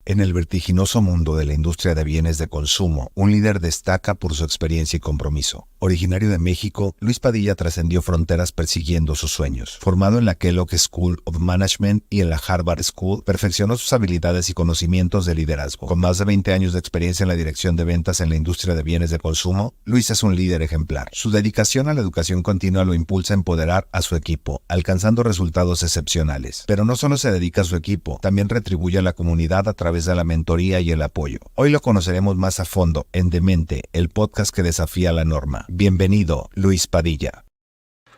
En el vertiginoso mundo de la industria de bienes de consumo, un líder destaca por su experiencia y compromiso. Originario de México, Luis Padilla trascendió fronteras persiguiendo sus sueños. Formado en la Kellogg School of Management y en la Harvard School, perfeccionó sus habilidades y conocimientos de liderazgo. Con más de 20 años de experiencia en la dirección de ventas en la industria de bienes de consumo, Luis es un líder ejemplar. Su dedicación a la educación continua lo impulsa a empoderar a su equipo, alcanzando resultados excepcionales. Pero no solo se dedica a su equipo, también retribuye a la comunidad a través de la mentoría y el apoyo. Hoy lo conoceremos más a fondo en Demente, el podcast que desafía la norma. Bienvenido, Luis Padilla.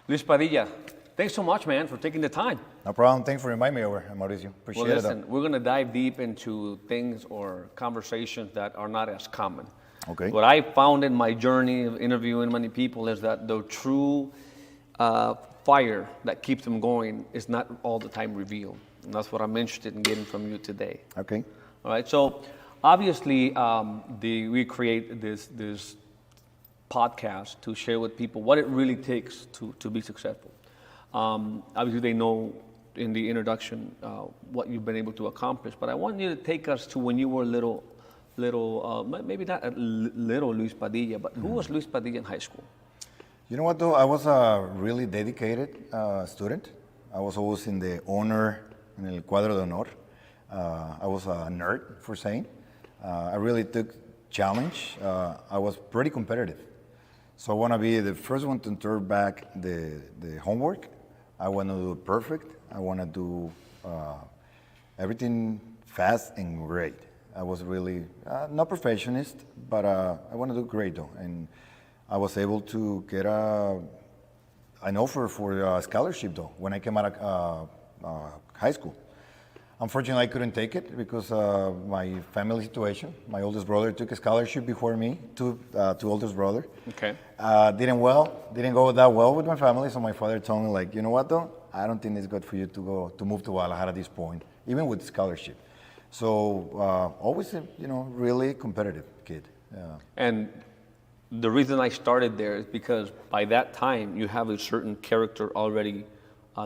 Luis Padilla, thanks so much, man, for taking the time. No problem. Thanks for inviting me over, Mauricio. Appreciate Well, it. listen, we're going to dive deep into things or conversations that are not as common. Okay. What I found in my journey of interviewing many people is that the true fire that keeps them going is not all the time revealed. And that's what I'm interested in getting from you today. Okay. All right, so obviously we create this podcast to share with people what it really takes to be successful. Obviously they know in the introduction what you've been able to accomplish, but I want you to take us to when you were little, maybe not a little Luis Padilla, but who was Luis Padilla in high school? You know what, though? I was a really dedicated student. I was always in the honor, in el cuadro de honor. I was a nerd, for saying. I really took challenge. I was pretty competitive. So I want to be the first one to turn back the homework. I want to do it perfect. I want to do everything fast and great. I was really not perfectionist, but I want to do great though. And I was able to get an offer for a scholarship though when I came out of high school. Unfortunately, I couldn't take it because my family situation. My oldest brother took a scholarship before me, two oldest brother. Okay. Didn't go that well with my family, so my father told me, like, you know what, though? I don't think it's good for you to move to Guadalajara at this point, even with scholarship. So always, really competitive kid. And the reason I started there is because by that time you have a certain character already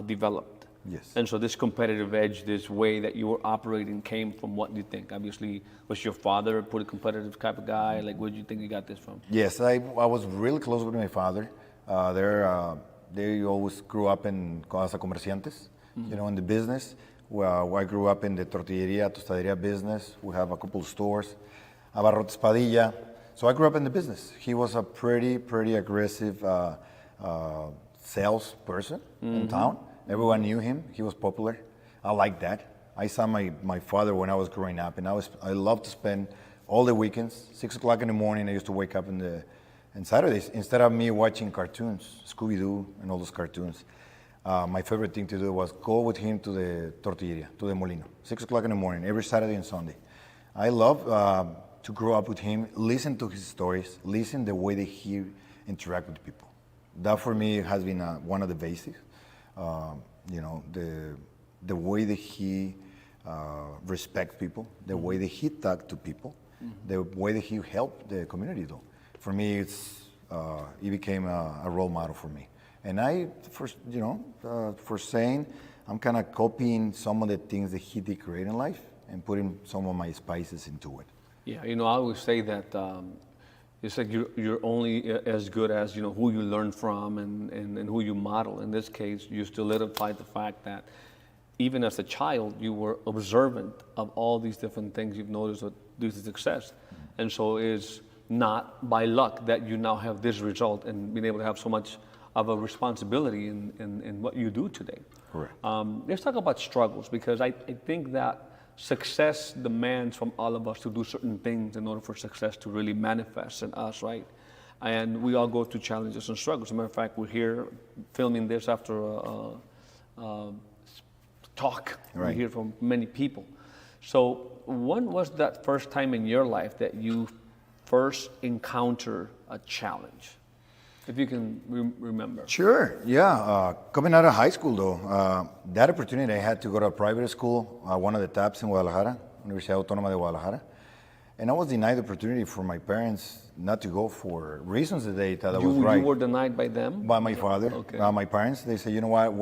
developed. Yes. And so this competitive edge, this way that you were operating came from what you think? Obviously, was your father a pretty competitive type of guy? Like, where do you think you got this from? Yes, I was really close with my father. They always grew up in Casa Comerciantes, in the business. Well, I grew up in the tortilleria, tostaderia business. We have a couple of stores. Abarrotes Padilla. So I grew up in the business. He was a pretty aggressive salesperson in town. Everyone knew him. He was popular. I liked that. I saw my father when I was growing up, and I loved to spend all the weekends, 6 o'clock in the morning. I used to wake up on Saturdays instead of me watching cartoons, Scooby-Doo and all those cartoons. My favorite thing to do was go with him to the tortilleria, to the molino, 6 o'clock in the morning, every Saturday and Sunday. I love to grow up with him, listen to his stories, listen the way that he interact with people. That for me has been one of the basics. The way that he respects people, the way that he talks to people, the way that he helped the community though. For me, he became a role model for me. And for saying, I'm kind of copying some of the things that he did great in life and putting some of my spices into it. Yeah, I always say that it's like you're only as good as who you learn from and who you model. In this case, you solidified the fact that even as a child, you were observant of all these different things you've noticed due to success. And so it's not by luck that you now have this result and being able to have so much of a responsibility in what you do today. Correct. Let's talk about struggles, because I think that success demands from all of us to do certain things in order for success to really manifest in us, right? And we all go through challenges and struggles. As a matter of fact, we're here filming this after a talk. Right. We hear from many people. So when was that first time in your life that you first encountered a challenge? If you can remember. Sure, yeah. Coming out of high school, though, that opportunity I had to go to a private school, one of the tops in Guadalajara, Universidad Autónoma de Guadalajara. And I was denied the opportunity for my parents not to go for reasons that they thought I was right. You were denied by them? By my father, Okay. My parents. They said, you know what,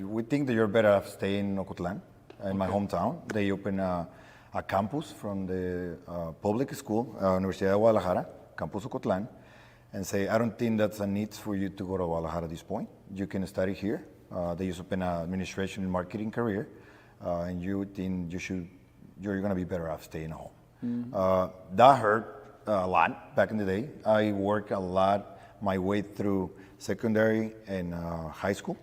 we think that you're better off staying in Ocotlan, in my hometown. They opened a a campus from the public school, Universidad de Guadalajara, Campus Ocotlán, and say, I don't think that's a need for you to go to Guadalajara at this point. You can study here. They just open an administration and marketing career, and you think you're going to be better off staying at home. That hurt a lot back in the day. I worked a lot my way through secondary and high school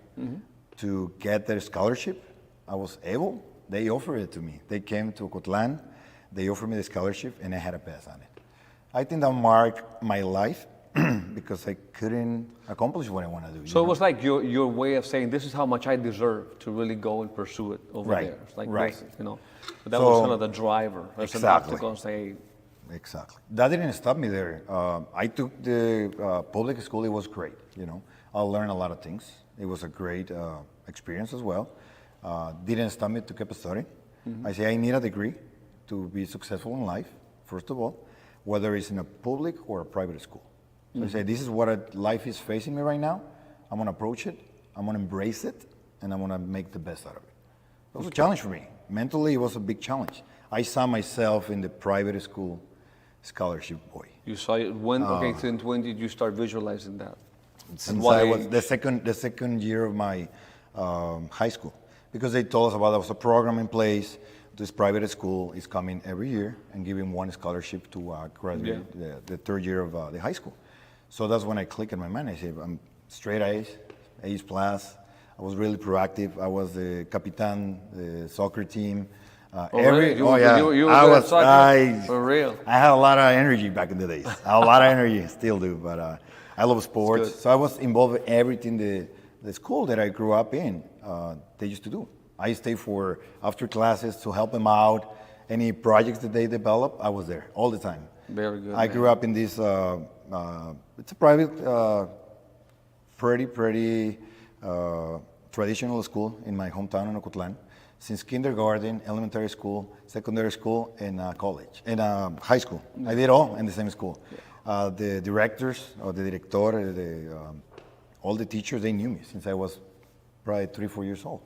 to get their scholarship. I was able. They offered it to me. They came to Ocotlán, they offered me the scholarship, and I had to pass on it. I think that marked my life because I couldn't accomplish what I want to do. So it was like your way of saying, this is how much I deserve to really go and pursue it over there. It's like this, you know. But that was kind of the driver. There's an obstacle say. Exactly. That didn't stop me there. I took the public school. It was great, you know. I learned a lot of things. It was a great experience as well. Didn't stop me to keep studying. I say I need a degree to be successful in life, first of all, whether it's in a public or a private school. So I say, this is what life is facing me right now. I'm going to approach it, I'm going to embrace it, and I'm going to make the best out of it. It was a challenge for me. Mentally, it was a big challenge. I saw myself in the private school scholarship boy. You saw it when? Okay, since when did you start visualizing that? Since I was the second year of my high school, because they told us about there was a program in place. This private school is coming every year and giving one scholarship to graduate the third year of the high school. So that's when I clicked in my mind. I said, I'm straight A's, A's plus. I was really proactive. I was the captain, the soccer team. Really? You were for real. I had a lot of energy back in the days. I had a lot of energy, still do, but I love sports. So I was involved in everything the school that I grew up in, they used to do. I stayed for after classes to help them out. Any projects that they develop, I was there all the time. Very good. I grew up in this, it's a private, pretty traditional school in my hometown in Ocotlán. Since kindergarten, elementary school, secondary school, and college, and high school. I did all in the same school. The directors, or the director, all the teachers, they knew me since I was probably 3-4 years old.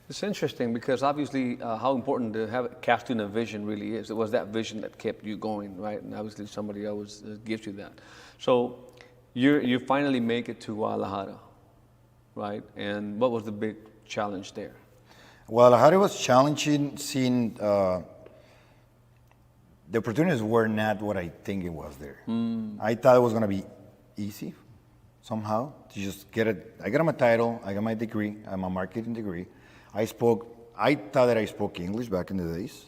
It's interesting because obviously how important to have casting a vision really is. It was that vision that kept you going, right? And obviously somebody else gives you that. So you finally make it to Guadalajara, right? And what was the big challenge there? Guadalajara was challenging, seeing the opportunities were not what I think it was there. I thought it was going to be easy somehow to just get it. I got my title, I got my degree, I'm a marketing degree. I thought that I spoke English back in the days,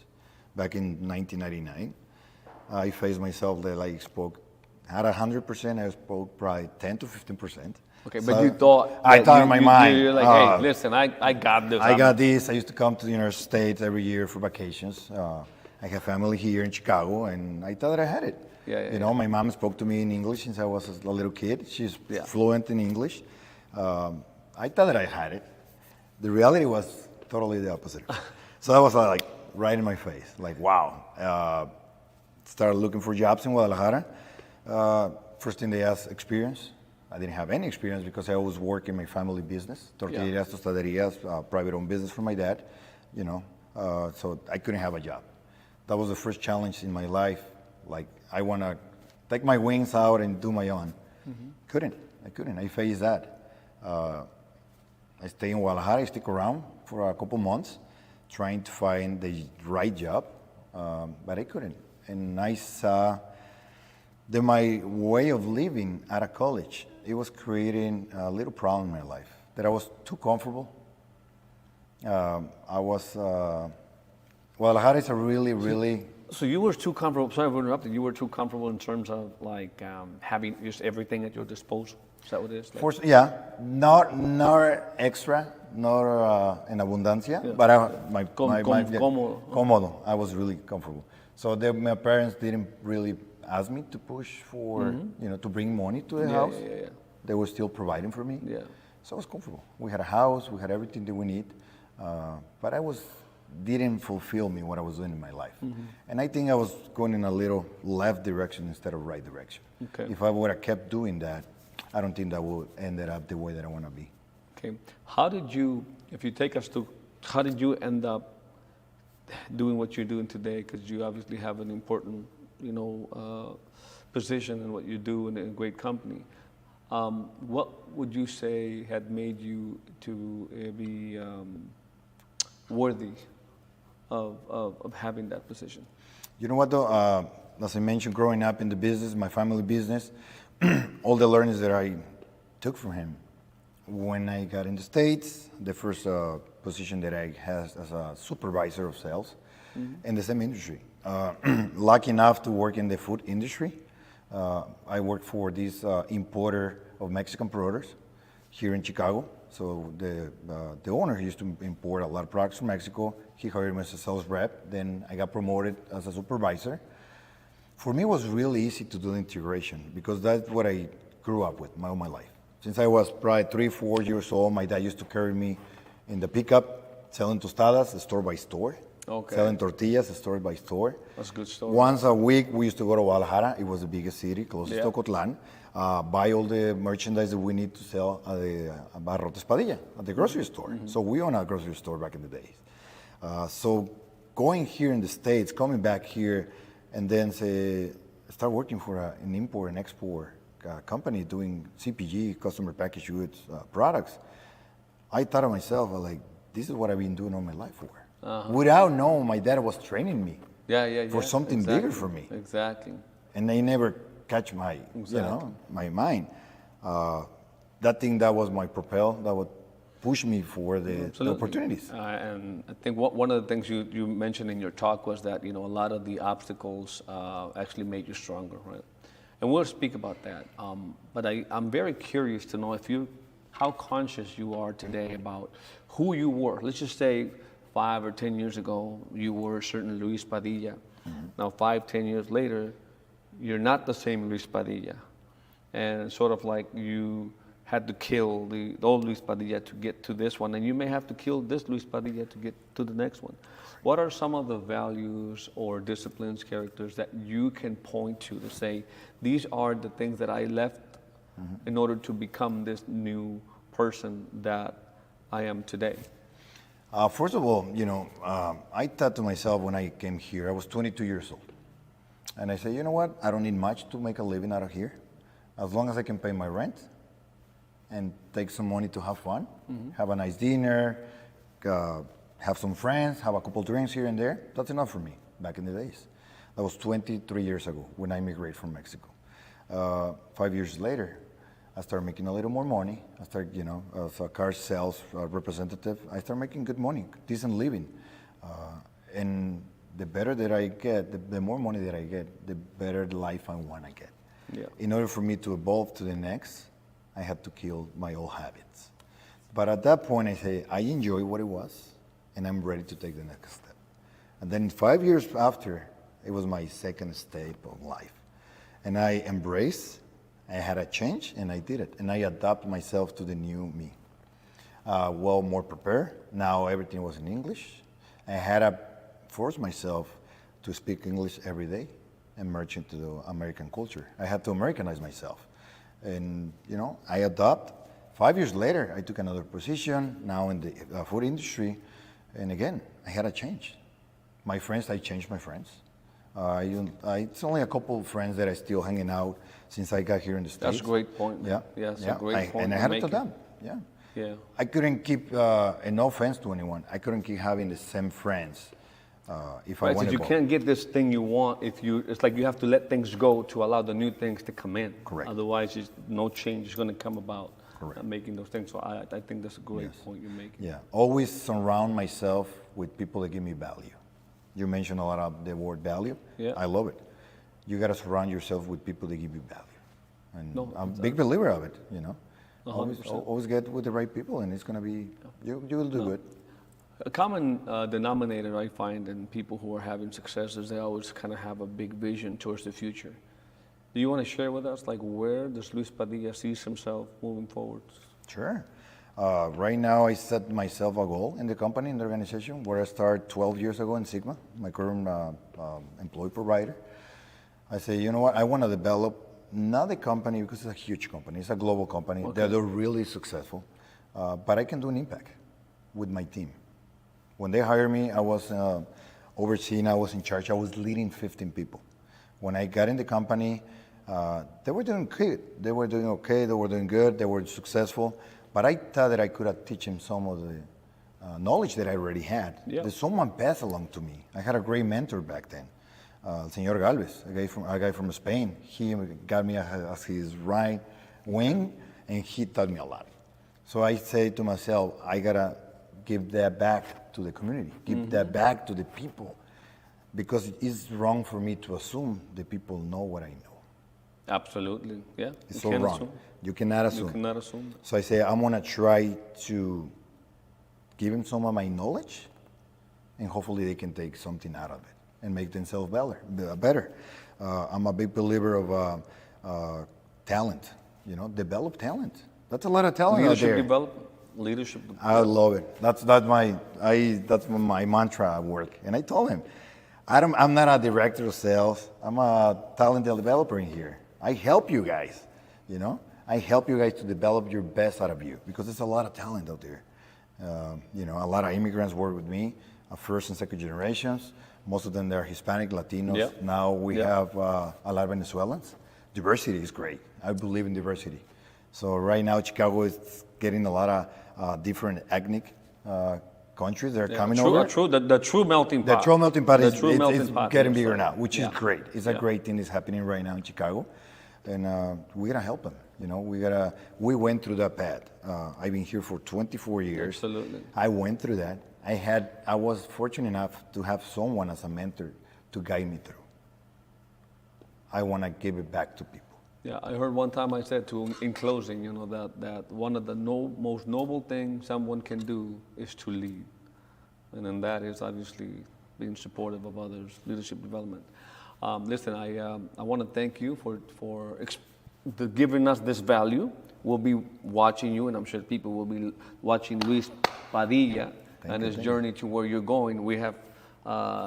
back in 1999. I faced myself that I had 100%, I spoke probably 10 to 15%. Okay, so but you thought... I thought in my mind. You're like, hey, listen, I got this. I got this. I used to come to the United States every year for vacations. I have family here in Chicago, and I thought that I had it. You know, my mom spoke to me in English since I was a little kid. She's fluent in English. I thought that I had it. The reality was totally the opposite. So that was like right in my face. Like, wow. Started looking for jobs in Guadalajara. First thing they asked, experience. I didn't have any experience because I always worked in my family business, tortillerías, tostaderias, private-owned business for my dad, you know. So I couldn't have a job. That was the first challenge in my life. Like, I want to take my wings out and do my own. I couldn't. I faced that. I stayed in Guadalajara. I stick around for a couple months, trying to find the right job, but I couldn't. And I saw that my way of living out of college, it was creating a little problem in my life, that I was too comfortable. Guadalajara is a really... So you were too comfortable, sorry for interrupting, you were too comfortable in terms of like having just everything at your disposal? Is that what it is? Like, not extra, not in abundancia, but cómodo. I was really comfortable. So my parents didn't really ask me to push for, you know, to bring money to the house. They were still providing for me. So I was comfortable. We had a house, we had everything that we need, but didn't fulfill me what I was doing in my life. And I think I was going in a little left direction instead of right direction. If I would have kept doing that, I don't think that would ended up the way that I want to be. Okay. How did you, if you take us to, how did you end up doing what you're doing today, because you obviously have an important, position in what you do in a great company. What would you say had made you to be worthy of having that position? You know what though, as I mentioned, growing up in the business, my family business, all the learnings that I took from him. When I got in the States, the first position that I had as a supervisor of sales in the same industry. Lucky enough to work in the food industry. I worked for this importer of Mexican produce here in Chicago. So the owner used to import a lot of products from Mexico. He hired me as a sales rep. Then I got promoted as a supervisor. For me, it was really easy to do the integration because that's what I grew up with all my life. Since I was probably 3-4 years old, my dad used to carry me in the pickup, selling tostadas, store by store. Okay. Selling tortillas, store by store. That's a good story. Once a week, we used to go to Guadalajara. It was the biggest city, closest to Ocotlan. Buy all the merchandise that we need to sell at the Barrotes Padilla, at the grocery store. So we owned a grocery store back in the days. So going here in the States, coming back here, and then start working for an import and export company doing CPG, customer packaged goods products, I thought of myself, like, this is what I've been doing all my life for. Without knowing, my dad was training me for something bigger for me. Exactly. And they never catch my, my mind. That thing that was my propel, that would push me for the opportunities. And I think one of the things you mentioned in your talk was that, a lot of the obstacles actually made you stronger, right? And we'll speak about that. But I'm very curious to know how conscious you are today about who you were. Let's just say 5 or 10 years ago, you were a certain Luis Padilla. Now, 5-10 years later, you're not the same Luis Padilla. And sort of like you had to kill the old Luis Padilla to get to this one, and you may have to kill this Luis Padilla to get to the next one. What are some of the values or disciplines, characters that you can point to say, these are the things that I left in order to become this new person that I am today? First of all, I thought to myself when I came here, I was 22 years old. And I said, you know what? I don't need much to make a living out of here. As long as I can pay my rent and take some money to have fun, have a nice dinner, have some friends, have a couple drinks here and there. That's enough for me back in the days. That was 23 years ago when I immigrated from Mexico. 5 years later, I started making a little more money. I started, as a car sales representative, I started making good money, decent living. And the better that I get, the more money that I get, the better life I want to get. Yeah. In order for me to evolve to the next, I had to kill my old habits. But at that point, I say, I enjoy what it was, and I'm ready to take the next step. And then 5 years after, it was my second step of life. And I embraced, I had a change, and I did it. And I adapted myself to the new me. More prepared. Now everything was in English. I had to force myself to speak English every day and merge into the American culture. I had to Americanize myself. And, I adapt. 5 years later, I took another position, now in the food industry. And again, I had a change. My friends, I changed my friends. It's only a couple of friends that I still hanging out since I got here in the States. That's a great point. Yeah, that's a great point. And I had to adapt. Yeah. I couldn't keep, and no offense to anyone, I couldn't keep having the same friends if I wanted to. So you can't get this thing you want it's like you have to let things go to allow the new things to come in. Correct. Otherwise, no change is going to come about. Correct. Making those things. So I think that's a great point you're making. Yeah. Always surround myself with people that give me value. You mentioned a lot of the word value. Yeah. I love it. You got to surround yourself with people that give you value. And I'm a big believer of it, Always get with the right people, and it's going to be, you will do good. A common denominator I find in people who are having success is they always kind of have a big vision towards the future. Do you want to share with us, where does Luis Padilla sees himself moving forward? Sure. Right now, I set myself a goal in the company, in the organization, where I started 12 years ago in SÍGUE, my current employee provider. I say, you know what, I want to develop, not the company, because it's a huge company, it's a global company, they're really successful, but I can do an impact with my team. When they hired me, I was overseeing, I was in charge, I was leading 15 people. When I got in the company, they were doing good. They were doing okay, they were doing good, they were successful. But I thought that I could have teach them some of the knowledge that I already had. Yeah. That someone passed along to me. I had a great mentor back then, Señor Galvez, a guy from Spain. He got me as his right wing, and he taught me a lot. So I say to myself, I gotta give that back to the community, give that back to the people, because it's wrong for me to assume the people know what I know. Absolutely, yeah. It's You so can't wrong. assume. You cannot assume. You cannot assume. So I say, I'm gonna try to give them some of my knowledge, and hopefully they can take something out of it and make themselves better. I'm a big believer of talent, develop talent. That's a lot of talent out there. Leadership. I love it. That's my mantra at work. And I told him, I'm not a director of sales. I'm a talent developer in here. I help you guys, I help you guys to develop your best out of you, because there's a lot of talent out there. A lot of immigrants work with me, first and second generations. Most of them, they're Hispanic, Latinos. Yep. Now we have a lot of Venezuelans. Diversity is great. I believe in diversity. So right now, Chicago is getting a lot of different ethnic countries that are coming over. The true melting pot. The true melting pot is melting pot getting here, bigger so, now, which is great. It's a great thing that's happening right now in Chicago. And we gotta help them. We went through that path. I've been here for 24 years. Absolutely. I went through that. I was fortunate enough to have someone as a mentor to guide me through. I want to give it back to people. Yeah, I heard one time I said in closing, that one of the most noble things someone can do is to lead. And then that is obviously being supportive of others, leadership development. Listen, I want to thank you for giving us this value. We'll be watching you, and I'm sure people will be watching Luis Padilla and his journey to where you're going. We have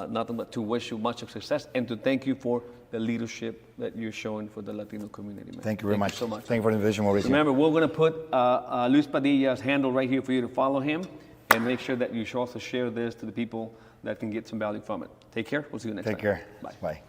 nothing but to wish you much of success and to thank you for the leadership that you're showing for the Latino community, man. Thank you very much. So much. Thank you for the invitation, Mauricio. Remember, we're going to put Luis Padilla's handle right here for you to follow him, and make sure that you should also share this to the people that can get some value from it. Take care. We'll see you next time. Take care. Bye. Bye.